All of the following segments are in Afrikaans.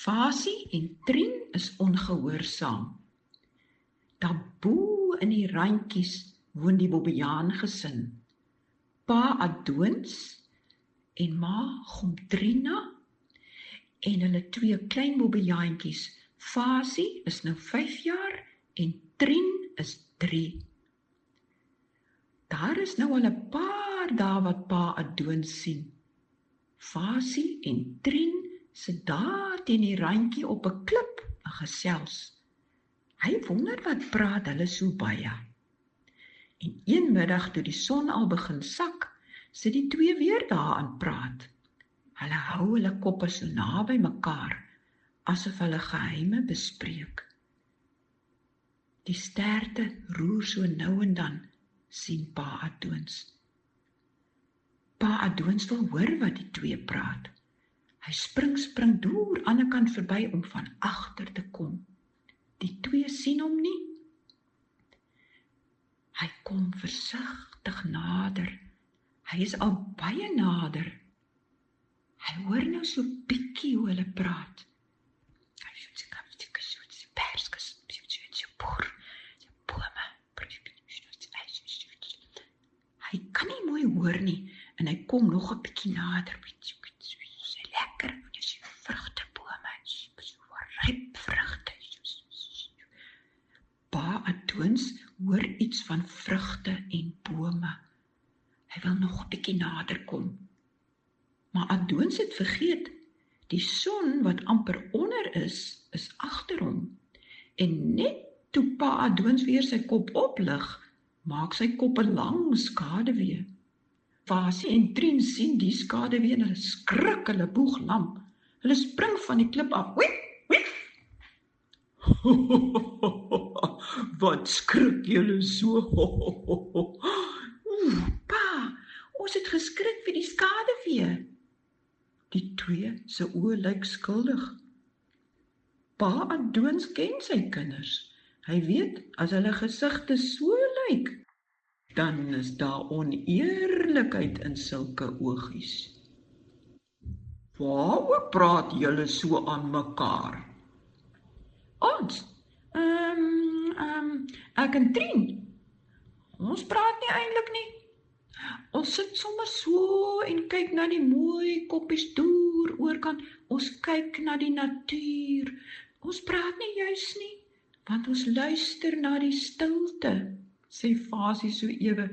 Fasie en Trien is ongehoorsaam. Daarbo in die randjies woon die Bobbejaan gesin. Pa Adoons en ma Gomtrina en hulle 2 klein bobbejaantjies. Fasie is nou 5 jaar en Trien is 3. Daar is nou al 'n paar dae wat pa Adoons sien. Fasie en Trien sit daar teen die randjie op 'n klip en gesels. Hy wonder wat praat hulle so baie. En een middag toe die son al begin sak, sit die 2 weer daar aan praat. Hulle hou hulle koppe so naby mekaar, asof hulle geheime bespreek. Die sterte roer so nou en dan, sien pa Adoons. Pa Adoons wil hoor wat die 2 praat. Hy spring deur aan die kant verby om van agter te kom. Die 2 sien hom nie. Hy kom versigtig nader. Hy is al baie nader. Hy hoor nou so bietjie hoe hulle praat. Hy kan nie mooi hoor nie en hy kom nog 'n bietjie nader. Lekker, vrugtebome, ryp vrugte. Pa Adoons hoor iets van vrugte en bome. Hy wil nog 'n bietjie nader kom. Maar Adoons het vergeet, die son wat amper onder is agter hom. En net toe pa Adoons weer sy kop oplig, maak sy kop 'n lang skaduwee. Fasie en Trien sien die skaduwee en hulle skrik, hulle boeg lam. Hulle spring van die klip af. Wiep, wiep. Wat skrik julle so? Pa, ons het geskrik vir die skaduwee. Die 2 se oë lyk skuldig. Pa Adoons ken sy kinders. Hy weet, as hulle gesigte so lyk, dan is daar oneerlikheid in sulke oogies. Waaroor praat julle so aan mekaar? Ons, ek en Trien, ons praat nie eintlik nie. Ons sit sommer so en kyk na die mooi koppies deur oorkant. Ons kyk na die natuur. Ons praat nie juis nie, want ons luister na die stilte, sê Fasie so ewe,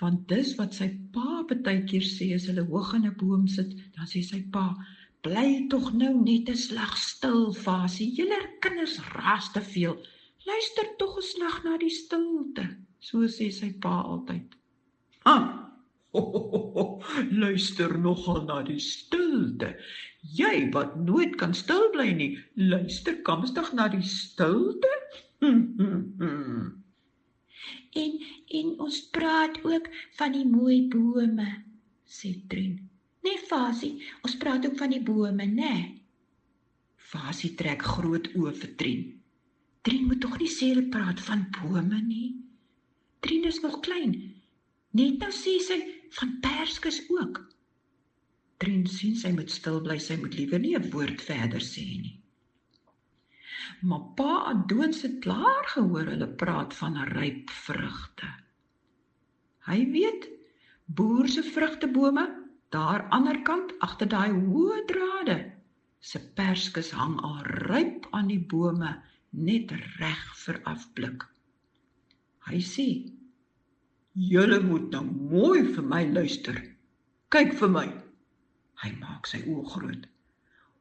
want dis wat sy pa partykeer sê as hulle hoog in 'n boom sit, dan sê sy pa, bly tog nou net 'n slag stil, Fasie, julle kinders raas te veel, luister tog 'n slag na die stilte, so sê sy pa altyd. Luister nogal na die stilte. Jy wat nooit kan stil bly nie, luister kamstig na die stilte? En ons praat ook van die mooi bome, sê Trien. Nee, Fasie, ons praat ook van die bome, né? Fasie trek groot oë vir Trien. Trien moet tog nie sê hulle praat van bome nie. Trien is nog klein. Net nou sê sy van perskes ook. Trien sien sy moet stil bly, sy moet liewer nie 'n woord verder sê nie. Maar pa Adoons het klaar gehoor hulle praat van ryp vrugte. Hy weet, boer se vrugtebome, daar aanderkant agter daai hoë drade, se perskes hang al ryp aan die bome, net reg vir afblik. Hy sê, julle moet nou mooi vir my luister. Kyk vir my. Hy maak sy oë groot.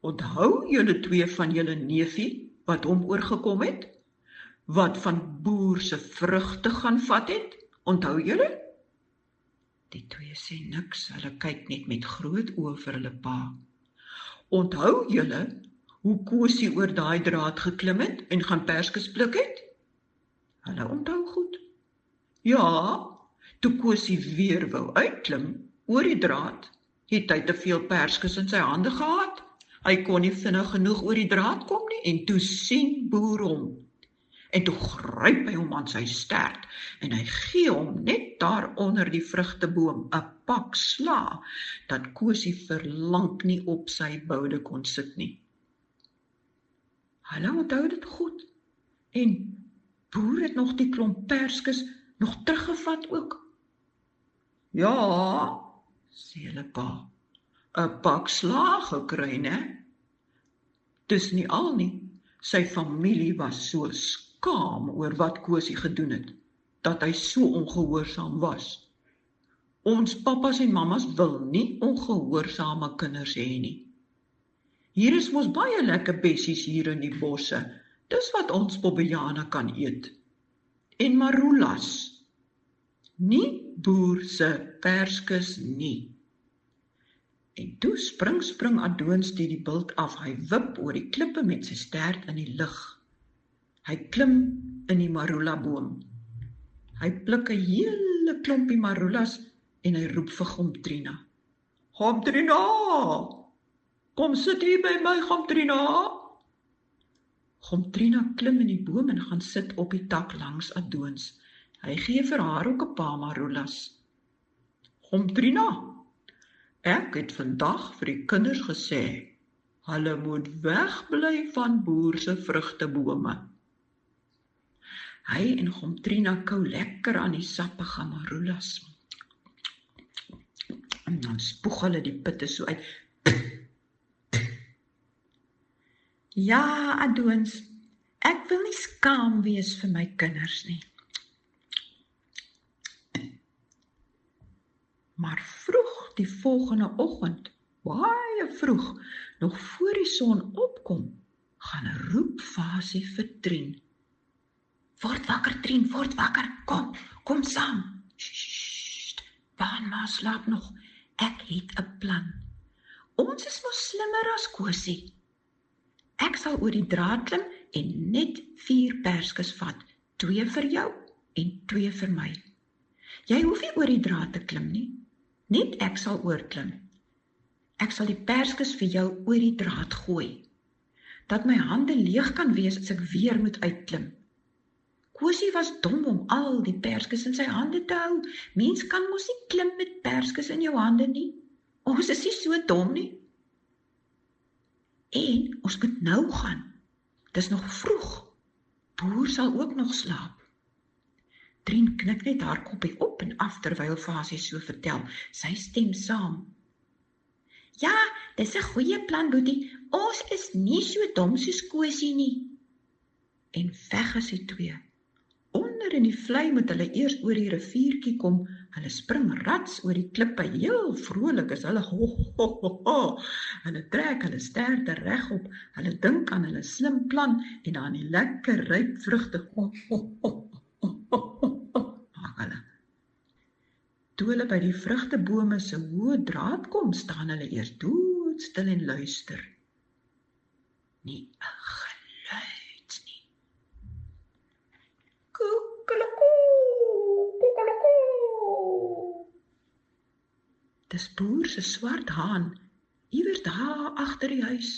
Onthou julle 2 van julle neefie wat hom oorgekom het? Wat van boer se vrugte gaan vat het? Onthou julle? Die 2 sê niks, hulle kyk net met groot oë vir hulle pa. Onthou julle hoe Kosie oor daai draad geklim het en gaan perskes pluk het? Hulle onthou goed. Ja, toe Kosie weer wou uitklim oor die draad, het hy te veel perskes in sy hande gehad. Hy kon nie vinnig genoeg oor die draad kom nie en toe sien boer hom. En toe gryp hy hom aan sy stert en hy gee hom net daar onder die vrugteboom 'n pak sla, dat Kosie verlang nie op sy boude kon sit nie. Hulle onthou dit goed. En boer het nog die klomp perskes nog teruggevat ook. Ja, sê hulle pa, 'n pak slaag gekry, né? Dis nie al nie. Sy familie was so skaam oor wat Kosie gedoen het, dat hy so ongehoorsaam was. Ons pappas en mammas wil nie ongehoorsame kinders hê nie. Hier is mos baie lekker bessies hier in die bosse. Dis wat ons bobbejane kan eet. En maroulas. Nie boer se perskes nie. En toe spring Adoons die bult af. Hy wip oor die klippe met sy stert in die lug. Hy klim in die marula boom. Hy pluk 'n hele klompie maroulas en hy roep vir Gomtrina. Gomtrina! Kom sit hier by my, Gomtrina! Gomtrina klim in die boom en gaan sit op die tak langs Adoons. Hy gee vir haar ook 'n paar maroulas. Gomtrina, ek het vandag vir die kinders gesê, hulle moet wegbly van boer se vrugtebome. Hy en Gomtrina kou lekker aan die sappige maroulas. En dan spoeg hulle die pitte so uit. Ja, Adoons, ek wil nie skaam wees vir my kinders nie. Maar vroeg die volgende oggend, baie vroeg, nog voor die son opkom, gaan roep Fasie vir Trien. Word wakker, Trien, word wakker, kom saam. Sst, Paanma slaap nog, ek het 'n plan. Ons is mos slimmer as Kosie. Ek sal oor die draad klim en net 4 perskes vat, 2 vir jou en 2 vir my. Jy hoef nie oor die draad te klim nie, net ek sal oorklim. Ek sal die perskes vir jou oor die draad gooi, dat my hande leeg kan wees as ek weer moet uitklim. Kosie was dom om al die perskes in sy hande te hou. Mens kan mos nie klim met perskes in jou hande nie. Ons is nie so dom nie. En ons moet nou gaan. Dis nog vroeg. Boer sal ook nog slaap. Trien knik net haar koppie op en af terwyl Fasie so vertel. Sy stem saam. Ja, dis 'n goeie plan, Boetie. Ons is nie so dom soos Kosie nie. En weg is die 2. Onder in die vlei moet hulle eers oor die riviertjie kom. Hulle spring rats oor die klippe, heel vrolik is hulle. Ho, ho, ho, ho. Hulle trek hulle sterte regop. Hulle dink aan hulle slim plan en aan die lekker ryp vrugte. Ho, ho, ho, ho, ho, ho, maak hulle. Toe hulle by die vrugtebome se hoë draad kom, staan hulle eers doodstil en luister. Nie 'n geluid nie. Dis boer se swart haan, iewers daar agter die huis.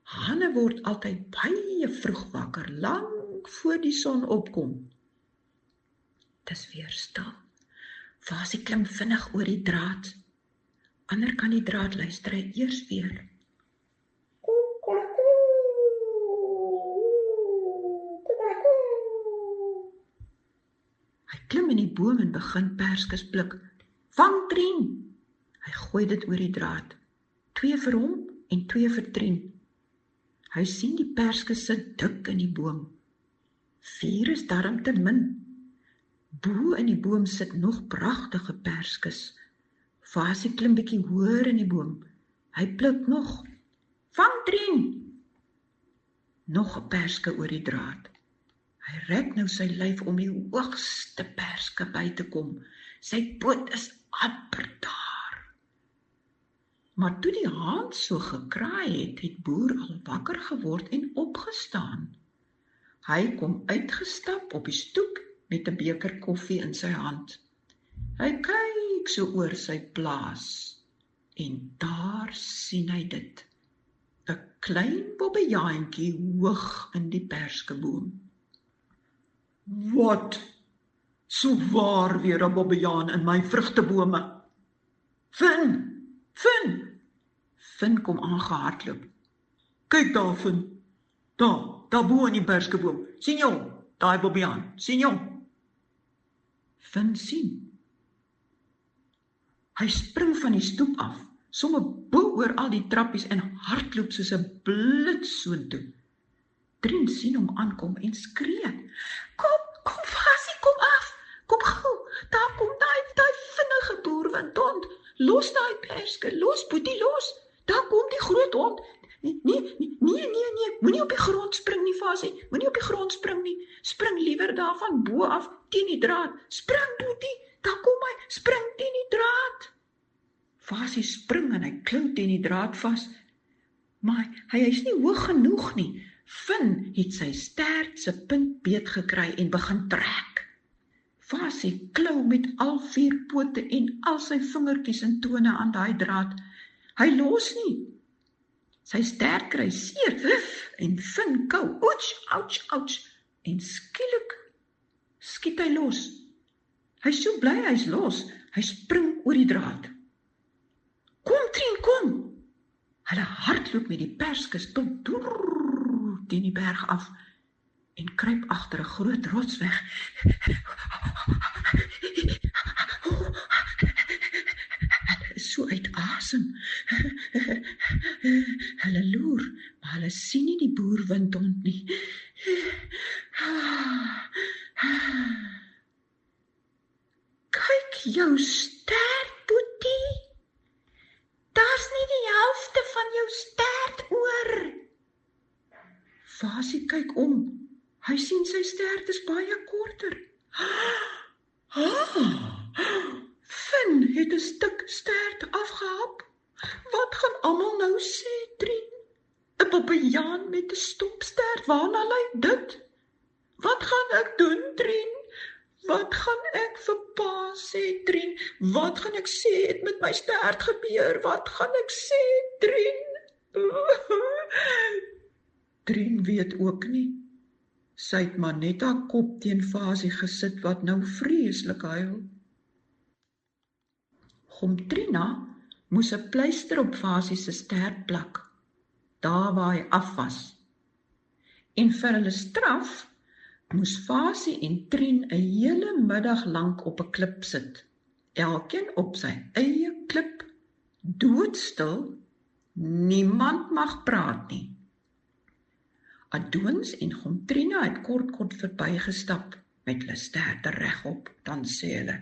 Hane word altyd baie vroeg wakker, lank voor die son opkom. Dis weer stil. Fasie klim vinnig oor die draad. Ander kan die draad luister hy eers weer. Hy klim in die boom en begin perskes pluk. Vang, Trien! Hy gooi dit oor die draad. 2 vir hom en 2 vir Trien. Hy sien die perskes sit dik in die boom. 4 is darm te min. Bo in die boom sit nog pragtige perskes. Fasie klim bietjie hoër in die boom. Hy pluk nog. Vang, Trien! Nog 'n perske oor die draad. Hy rek nou sy lyf om die hoogste perske by te kom. Sy poot is amper daar. Maar toe die haan so gekraai het, het boer al wakker geword en opgestaan. Hy kom uitgestap op die stoep met 'n beker koffie in sy hand. Hy kyk so oor sy plaas en daar sien hy dit. 'n Klein bobbejaantjie hoog in die perskeboom. Wat? So waar weer 'n bobbejaan in my vrugtebome? Vin! Vin kom aangehardloop. Kyk daar, Vin. Daar bo in die perskeboom. Sien jy hom? Daai bobbejaan. Sien jy hom? Finn sien. Hy spring van die stoep af, sommer bo oor al die trappies en hardloop soos 'n blits soontoe. Trien sien hom aankom en skree. Kom Fasie, kom af. Kom gou. Daar kom daai vinnige boerwindhond. Los daai perske, los Boetie, los. Daar kom die groot hond. Nee, moenie op die grond spring nie, Fasie. Moenie op die grond spring nie. Spring liewer daar van bo af teen die draad. Spring Boetie, daar kom hy. Spring teen die draad. Fasie spring en hy klou teen die draad vas. Maar hy is nie hoog genoeg nie. Finn het sy stert se punt beet gekry en begin trek. Fasie klou met al 4 pote en al sy vingertjies en tone aan daai draad. Hy los nie. Sy stert kry seer en Finn kou. Ouch. En skielik skiet hy los. Hy is so bly hy's los. Hy spring oor die draad. Kom Trien, kom. Hulle hardloop met die perskes tot teen die berg af en kruip agter 'n groot rots weg. Hulle is so uit asem. Hulle loer, maar hulle sien nie die boerwindhond nie. Kyk jou stert, Boetie. Daar's nie die helfte van jou stert oor. Fasie kyk om. Hy sien sy stert is baie korter. Finn het 'n stuk stert afgehap. Wat gaan almal nou sê, Trien? 'n Bobbejaan met 'n stopstert, waarna lyk dit? Wat gaan ek doen, Trien? Wat gaan ek vir pa sê, Trien? Wat gaan ek sê het met my stert gebeur? Wat gaan ek sê, Trien? Trien weet ook nie. Sy het maar net haar kop teen Fasie gesit wat nou vreeslik huil. Gomtrina moes 'n pleister op Fasie se stert plak, daar waar hy af was. En vir hulle straf moes Fasie en Trien 'n hele middag lank op 'n klip sit, elkeen op sy eie klip, doodstil, niemand mag praat nie. Adoons en Gomtrina het kort verbygestap met hulle sterte regop, dan sê hulle,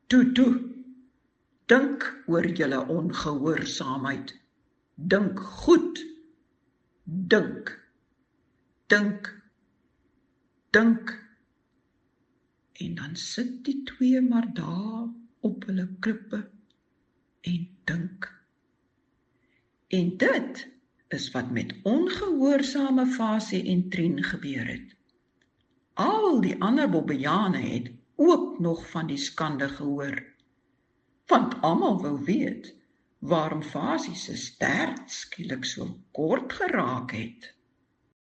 Toe, dink oor julle ongehoorsaamheid, dink goed, dink, en dan sit die twee maar daar op hulle klippe en dink. En dit is wat met ongehoorsame Fasie en Trien gebeur het. Al die ander bobbejane het ook nog van die skande gehoor, want almal wou weet waarom Fasie se stert skielik so kort geraak het.